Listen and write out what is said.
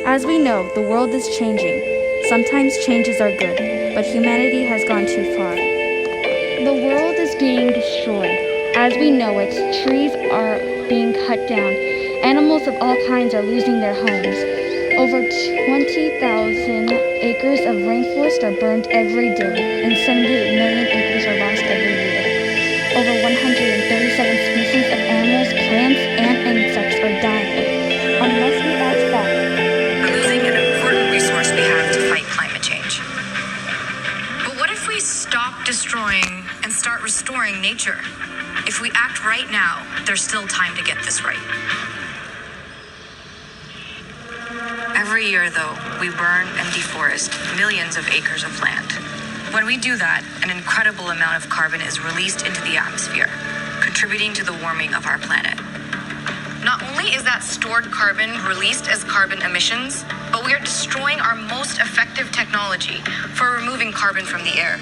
As we know, the world is changing. Sometimes changes are good, but humanity has gone too far. The world is being destroyed. As we know it, trees are being cut down. Animals of all kinds are losing their homes. Over 20,000 acres of rainforest are burned every day, and 78 million acres are lost every year. Over 137 species of animals, plants, and insects are dying. Unless we act fast, We're losing an important resource we have to fight climate change. But what if we stop destroying and start restoring nature? If we act right now, there's still time to get this right. Every year, though, we burn and deforest millions of acres of land. When we do that, an incredible amount of carbon is released into the atmosphere, contributing to the warming of our planet. Not only is that stored carbon released as carbon emissions, but we are destroying our most effective technology for removing carbon from the air.